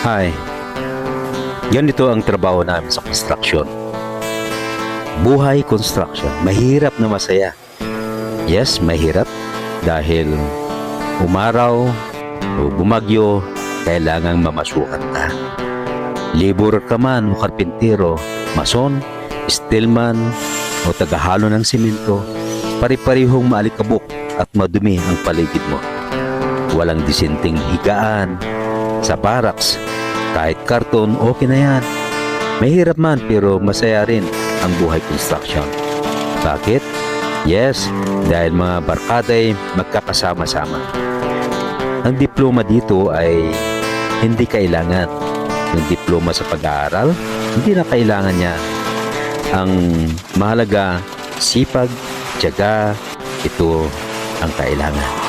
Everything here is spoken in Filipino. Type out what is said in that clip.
Hi, ganito ang trabaho namin sa construction. Buhay construction, mahirap na masaya. Yes, mahirap dahil umaraw o bumagyo, kailangang mamasukan ka. Labor ka man o karpintero, mason, steelman o tagahalo ng simento, pari-parihong maalikabok at madumi ang paligid mo. Walang disenteng higaan sa barracks. Kahit karton, okay na yan. Mahirap man pero masaya rin ang buhay construction. Bakit? Yes, dahil mga barkada ay magkakasama-sama. Ang diploma dito ay hindi kailangan. Yung diploma sa pag-aaral, hindi na kailangan niya. Ang mahalaga, sipag, tiyaga, ito ang kailangan.